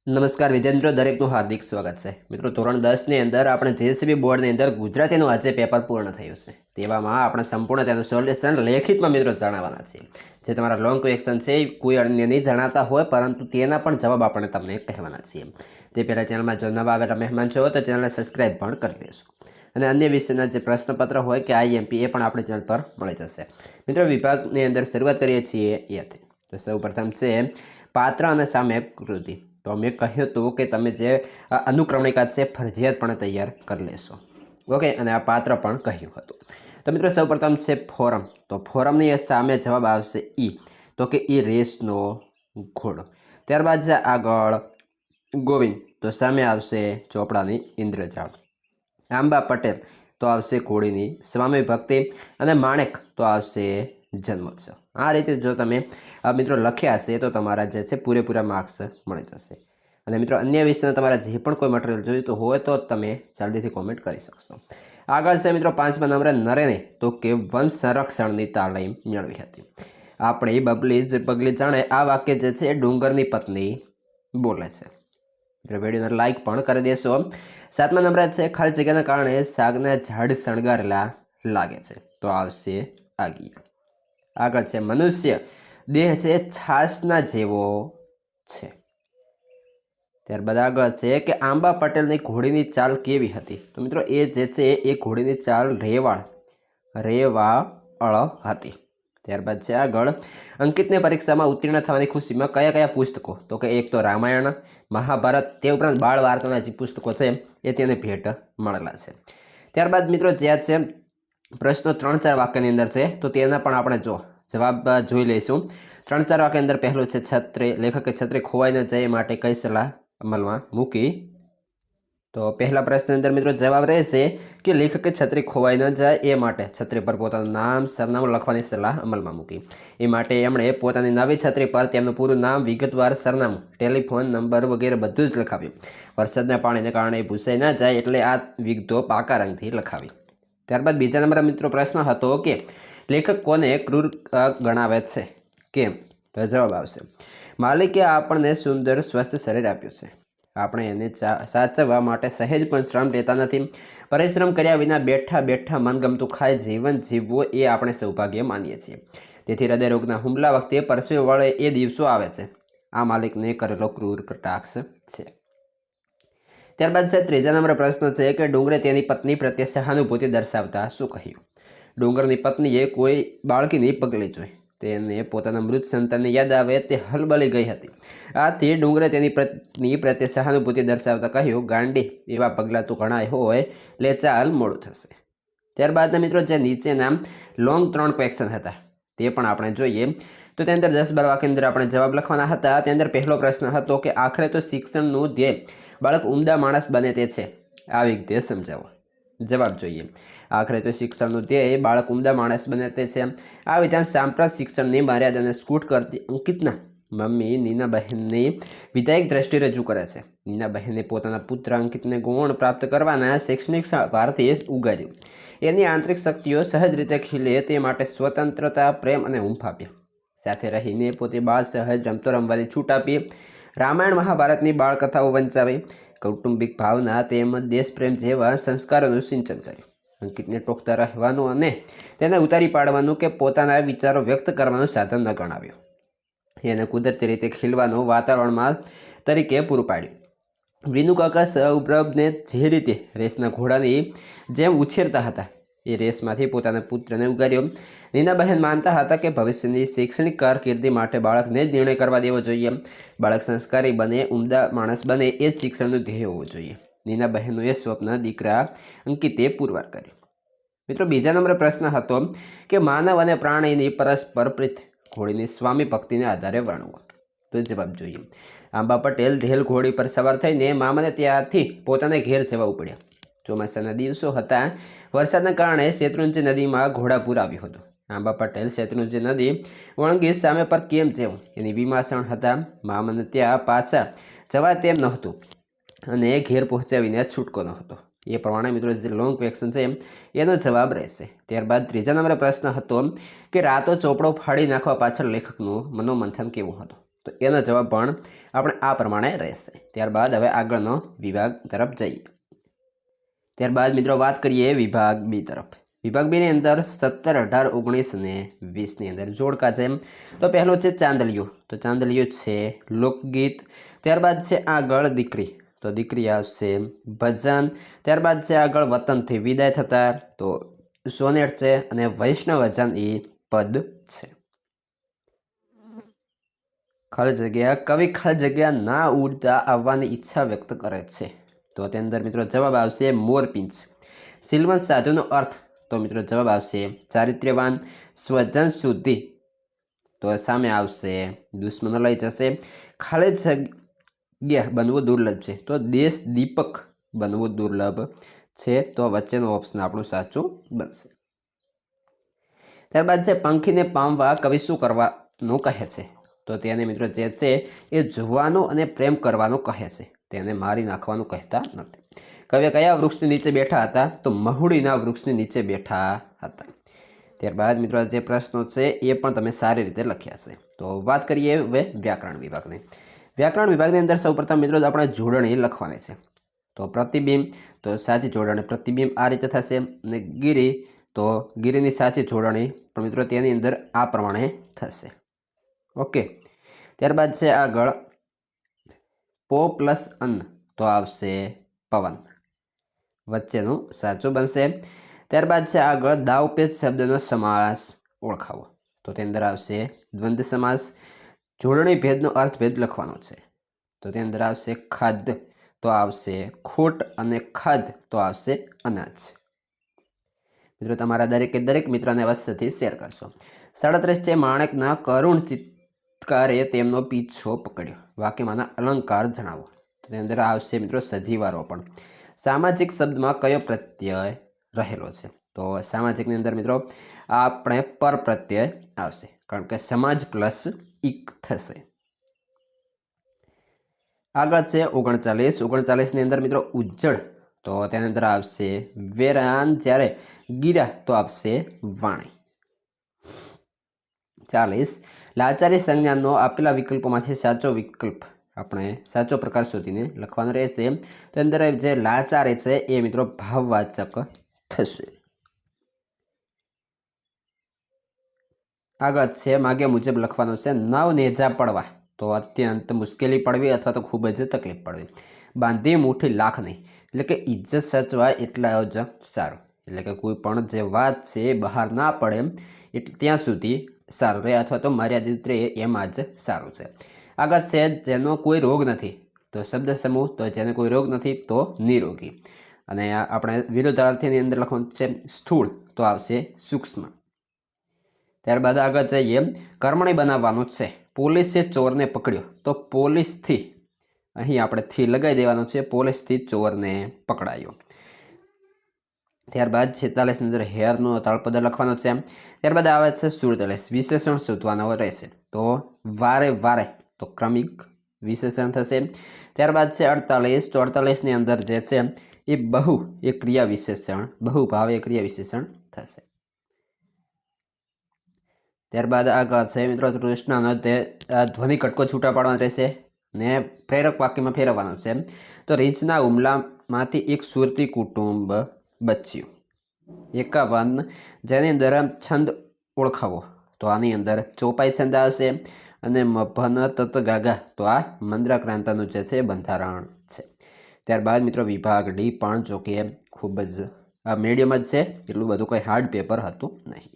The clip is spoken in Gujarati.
નમસ્કાર વિદ્યાર્થીઓ, દરેકનું હાર્દિક સ્વાગત છે. મિત્રો, ધોરણ 10ની અંદર આપણે જેસીબી બોર્ડની અંદર ગુજરાતીનું આજે પેપર પૂર્ણ થયું છે. તેવામાં આપણે સંપૂર્ણ તેનું સોલ્યુશન લેખિતમાં મિત્રો જણાવવાના છીએ. જે તમારા લોંગ ક્વેશ્ચન છે એ કોઈ અન્ય નહીં જણાતા હોય, પરંતુ તેના પણ જવાબ આપણે તમને કહેવાના છીએ. તે પહેલાં ચેનલમાં જો નવા આવેલા મહેમાન છો તો ચેનલને સબસ્ક્રાઈબ પણ કરી લેશો. અને અન્ય વિષયના જે પ્રશ્નપત્ર હોય કે આઈએમપી એ પણ આપણી ચેનલ પર મળી જશે. મિત્રો, વિભાગની અંદર શરૂઆત કરીએ છીએ એથી. તો સૌપ્રથમ છે પાત્ર અને સામ્યક કૃતિ. તો મેં કહ્યું હતું કે તમે જે અનુક્રમણિકા છે ફરજિયાતપણે તૈયાર કરી લેશો. ઓકે, અને આ પાત્ર પણ કહ્યું હતું. તો મિત્રો, સૌપ્રથમ છે ફોરમ. તો ફોરમની સામે જવાબ આવશે ઈ. તો કે ઈ રેસનો ઘોડો. ત્યારબાદ છે આગળ ગોવિંદ. તો સામે આવશે ચોપડાની ઇન્દ્રજાળ. આંબા પટેલ તો આવશે ઘોડીની સ્વામી ભક્તિ. અને માણેક તો આવશે જન્મોત્સવ. આ રીતે જો તમે મિત્રો લખ્યા હશે તો તમારા જે છે પૂરેપૂરા માર્ક્સ મળી જશે. અને મિત્રો, અન્ય વિષયના તમારા જે પણ કોઈ મટીરિયલ જોઈતું હોય તો તમે જલ્દીથી કોમેન્ટ કરી શકશો. આગળ છે મિત્રો 5મા નંબરે નરેને. તો કે વન સંરક્ષણની તાલીમ મેળવી હતી. આપણી બબલી જે પગલી જાણે આ વાક્ય જે છે એ ડુંગરની પત્ની બોલે છે. મિત્રો, વિડીયોને લાઇક પણ કરી દેશો. 7મા નંબરે છે ખાલી જગ્યાના કારણે શાકના ઝાડ શણગારેલા લાગે છે. તો આવશે આગિયા. આગળ છે મનુષ્ય દેહ છે છાસના જેવો છે. ત્યારબાદ આગળ છે કે આંબા પટેલની ઘોડીની ચાલ કેવી હતી. તો મિત્રો, એ જે છે એ ઘોડીની ચાલ રેવાળ હતી. ત્યારબાદ છે આગળ અંકિતને પરીક્ષામાં ઉત્તીર્ણ થવાની ખુશીમાં કયા કયા પુસ્તકો. તો કે એક તો રામાયણ, મહાભારત, તે ઉપરાંત બાળ વાર્તાના જે પુસ્તકો છે એ તેને ભેટ મળેલા છે. ત્યારબાદ મિત્રો, જ્યાં છે પ્રશ્નો 3-4 વાક્યની અંદર છે તો તેના પણ આપણે જવાબ જોઈ લઈશું. 3-4 વાક્ય અંદર પહેલું છે છત્રી. લેખકે છત્રી ખોવાઈ ન જાય માટે કઈ સલાહ અમલમાં મૂકી. તો પહેલા પ્રશ્ન અંદર મિત્રો જવાબ રહેશે કે લેખકે છત્રી ખોવાઈ ન જાય એ માટે છત્રી પર પોતાનું નામ, સરનામું લખવાની સલાહ અમલમાં મૂકી. એ માટે એમણે પોતાની નવી છત્રી પર તેમનું પૂરું નામ, વિગતવાર સરનામું, ટેલિફોન નંબર વગેરે બધું જ લખાવ્યું. વરસાદના પાણીને કારણે ભૂસાઈ ન જાય એટલે આ વિગતો પાકા રંગથી લખાવી. ત્યારબાદ બીજા નંબર મિત્રો પ્રશ્ન હતો કે લેખક કોને ક્રૂર ગણાવે છે, કેમ? તો જવાબ આવશે માલિકે આપણને સુંદર સ્વસ્થ શરીર આપ્યું છે. આપણે એને સાચવવા માટે સહેજ પણ શ્રમ લેતા નથી. પરિશ્રમ કર્યા વિના બેઠા બેઠા મનગમતું ખાઈ જીવન જીવવું એ આપણે સૌભાગ્ય માનીએ છીએ. તેથી હૃદયરોગના હુમલા વખતે પરસેવો વળે એ દિવસો આવે છે. આ માલિકને કરેલો ક્રૂર કટાક્ષ છે. ત્યારબાદ છે ત્રીજા નંબર પ્રશ્ન છે કે ડુંગરે તેની પત્ની પ્રત્યે સહાનુભૂતિ દર્શાવતા શું કહ્યું. ડુંગરની પત્નીએ કોઈ બાળકીની પગલી જોઈ. તેને પોતાના મૃત સંતાનની યાદ આવે તે હલબલી ગઈ હતી. આથી ડુંગરે તેની પત્ની પ્રત્યે સહાનુભૂતિ દર્શાવતા કહ્યું, ગાંડી, એવા પગલાં તો ઘણા હોય, લે ચાલ, મોડું થશે. ત્યારબાદના મિત્રો જે નીચેના લોંગ 3 ક્વેશ્ચન હતા તે પણ આપણે જોઈએ. તો તેની અંદર 10-12 વાક્ય અંદર આપણે જવાબ લખવાના હતા. તેની અંદર પહેલો પ્રશ્ન હતો કે આખરે તો શિક્ષણનું ધ્યેય બાળક ઉમદા માણસ બને તે છે. આ વિગતે સમજાવો. જવાબ જોઈએ. આખરે તો શિક્ષણનું ધ્યેય બાળક ઉમદા માણસ બને તે છે. આ વિધાન સાંપ્રત શિક્ષણની મર્યાદાને સ્કૂટ કરતી અંકિતના મમ્મી નીનાબહેનની વિધાયક દ્રષ્ટિ રજૂ કરે છે. નીનાબહેને પોતાના પુત્ર અંકિતને ગુણ પ્રાપ્ત કરવાના શૈક્ષણિક ભારથી ઉગાર્યું. એની આંતરિક શક્તિઓ સહજ રીતે ખીલે તે માટે સ્વતંત્રતા, પ્રેમ અને ઊંફ આપ્યા. સાથે રહીને પોતે બાળ સહજ રમતો રમવાની છૂટ આપી. રામાયણ મહાભારતની બાળકથાઓ વંચાવી. કૌટુંબિક ભાવના તેમજ દેશપ્રેમ જેવા સંસ્કારોનું સિંચન કર્યું. અંકિતને ટોકતા રહેવાનું અને તેને ઉતારી પાડવાનું કે પોતાના વિચારો વ્યક્ત કરવાનું સાધન ન ગણાવ્યું. એને કુદરતી રીતે ખીલવાનું વાતાવરણમાં તરીકે પૂરું પાડ્યું. વિનુકાકા સૌરભને જે રીતે રેસના ઘોડાની જેમ ઉછેરતા હતા એ રેસમાંથી પોતાના પુત્રને ઉગાર્યો. નીનાબહેન માનતા હતા કે ભવિષ્યની શૈક્ષણિક કારકિર્દી માટે બાળકને જ નિર્ણય કરવા દેવો જોઈએ. બાળક સંસ્કારી બને, ઉમદા માણસ બને એ જ શિક્ષણનું ધ્યેય હોવું જોઈએ. નીનાબહેનનું એ સ્વપ્ન દીકરા અંકિતે પુરવાર કર્યું. મિત્રો, બીજા નંબરે પ્રશ્ન હતો કે માનવ અને પ્રાણીની પરસ્પર પ્રીત ઘોડીની સ્વામી ભક્તિને આધારે વર્ણવો. તો જવાબ જોઈએ. આંબા પટેલ રેલ ઘોડી પર સવાર થઈને મામાને ત્યાંથી પોતાને ઘેર જવા ઉપડ્યા. ચોમાસાના દિવસો હતા. વરસાદના કારણે શેત્રુંજી નદીમાં ઘોડાપૂર આવ્યું હતું. આંબા પટેલ શેત્રુંજી નદી વણગી સામે પર કેમ જવું એની વિમાસણ હતા. મામાને ત્યાં પાછા જવા તેમ નહોતું અને ઘેર પહોંચાવીને છૂટકો નહોતો. એ પ્રમાણે મિત્રો જે લોંગ ક્વેશ્ચન છે એનો જવાબ રહેશે. ત્યારબાદ ત્રીજા નંબરે પ્રશ્ન હતો કે રાતો ચોપડો ફાડી નાખવા પાછળ લેખકનું મનોમંથન કેવું હતું. તો એનો જવાબ પણ આપણે આ પ્રમાણે રહેશે। ત્યારબાદ હવે આગળનો વિભાગ તરફ જઈએ। ત્યારબાદ મિત્રો વાત કરીએ વિભાગ બી તરફ। વિભાગ બીની અંદર 17, 18, 19 અને 20ની અંદર જોડકા છે। તો પહેલો છે ચાંદલિયો, તો ચાંદલિયો છે લોકગીત। ત્યારબાદ છે આગળ દીકરી, તો દીકરી આવશે ભજન। ત્યારબાદ છે આગળ વતનથી વિદાય થતા, તો સોનેટ છે। અને વૈષ્ણવજન એ પદ છે। ખાલી જગ્યા કવિ ખાલી જગ્યા ના ઉડતા આવવાની ઈચ્છા વ્યક્ત કરે છે, તો તેની અંદર મિત્રો જવાબ આવશે મોરપીંછ। સિલવંત સાધુનો અર્થ, તો મિત્રો જવાબ આવશે ચારિત્ર્યવાન, સ્વજન શુદ્ધિ, તો સામે આવશે દુશ્મનો લઈ જશે। ખાલી જગ્યા બનવું દુર્લભ છે, તો દેશ દીપક બનવું દુર્લભ છે, તો વચ્ચેનું ઓપ્શન આપણું સાચું બનશે। ત્યારબાદ છે પંખીને પામવા કવિ શું કરવાનું કહે છે, તો તેને મિત્રો જે છે એ જોવાનું અને પ્રેમ કરવાનું કહે છે, તેને મારી નાખવાનું કહેતા નથી। કવિએ કયા વૃક્ષની નીચે બેઠા હતા, તો મહુડીના વૃક્ષની નીચે બેઠા હતા। ત્યારબાદ મિત્રો જે પ્રશ્નો છે એ પણ તમે સારી રીતે લખ્યા છે। તો વાત કરીએ હવે વ્યાકરણ વિભાગની। વ્યાકરણ વિભાગની અંદર સૌપ્રથમ મિત્રો આપણે જોડણી લખવાની છે। તો પ્રતિબિંબ, તો સાચી જોડણી પ્રતિબિંબ આ રીતે થશે। અને ગિરી, તો ગિરીની સાચી જોડણી પણ મિત્રો તેની અંદર આ પ્રમાણે થશે। ઓકે, ત્યારબાદ છે આગળ પો પ્લસ અન્ન, તો આવશે પવન, વચ્ચેનું સાચું બનશે। ત્યારબાદ છે આગળ દાવપેચ શબ્દનો સમાસ ઓળખાવો, તો તેની અંદર આવશે દ્વંદ્વ સમાસ। જોડણી ભેદનો અર્થભેદ લખવાનો છે, તો તેની અંદર આવશે ખાદ્ય, તો આવશે ખોટ, અને ખાદ, તો આવશે અનાજ। મિત્રો તમારા દરેકે દરેક મિત્રને અવશ્યથી શેર કરશો। 37 છે માણેકના કરુણ ચિત્કારે તેમનો પીછો પકડ્યો, વાક્યમાંના અલંકાર જણાવો, તો તેની અંદર આવશે મિત્રો સજીવારોપણ। સામાજિક શબ્દમાં કયો પ્રત્યય રહેલો છે, તો સામાજિકની અંદર મિત્રો આપણે પર પ્રત્યય આવશે, કારણ કે સમાજ પ્લસ ઇક થશે। આગળ છે 39, 39ની અંદર મિત્રો ઉજ્જડ, તો તેની અંદર આવશે વેરાન, જ્યારે ગીરા, તો આવશે વાણી। 40 લાચારી સંજ્ઞાનો આપેલા વિકલ્પોમાંથી સાચો વિકલ્પ આપણે સાચો પ્રકાર શોધીને લખવાનો રહેશે। તો અંદર જે લાચારે છે એ મિત્રો ભાવવાચક થશે। આગળ છે માગ્યા મુજબ લખવાનું છે। નવ નેજા પડવા, તો અત્યંત મુશ્કેલી પડવી અથવા તો ખૂબ જ તકલીફ પડવી। બાંધી મુઠ્ઠી લાખ નહીં, એટલે કે ઇજ્જત સચવાય એટલા જ સારું, એટલે કે કોઈ પણ જે વાત છે એ બહાર ના પડે એટલે ત્યાં સુધી સારું રહે, અથવા તો મર્યાદિત રહે એમાં જ સારું છે। આગળ છે જેનો કોઈ રોગ નથી, તો શબ્દ સમૂહ, તો જેને કોઈ રોગ નથી તો નિરોગી। અને આપણે વિરુદ્ધાર્થીની અંદર લખવાનું છે સ્થૂળ, તો આવશે સૂક્ષ્મ। ત્યારબાદ આગળ જઈએ કર્મણી બનાવવાનું છે। પોલીસે ચોરને પકડ્યો, તો પોલીસથી અહીં આપણે થી લગાવી દેવાનું છે, પોલીસથી ચોરને પકડાયો। ત્યારબાદ 46ની અંદર હેરનો તાળપદ લખવાનો છે। ત્યારબાદ આવે છે 47 વિશેષણ શોધવાનો રહેશે, તો વારે વારે, તો ક્રમિક વિશેષણ થશે। ત્યારબાદ છે 48, તો 48ની અંદર જે છે એ બહુ એ ક્રિયા વિશેષણ, બહુભાવ એ ક્રિયા વિશેષણ થશે। ત્યારબાદ આગળ છે મિત્રો કૃષ્ણનો તે ધ્વનિ કટકો છૂટા પાડવાનો રહેશે ને પ્રેરક વાક્યમાં ફેરવવાનો છે। તો રીંછના હુમલામાંથી એક સુરતી કુટુંબ બચ્યું। 51 જેની અંદર છંદ ઓળખાવો, તો આની અંદર ચોપાઈ છંદ આવશે। અને મભન તત ગાગા, તો આ મંદ્રાક્રાંતાનું જે છે બંધારણ છે। ત્યારબાદ મિત્રો વિભાગ ડી પણ જો કે ખૂબ જ મીડિયમ જ છે, એટલું બધું કંઈ હાર્ડ પેપર હતું નહીં।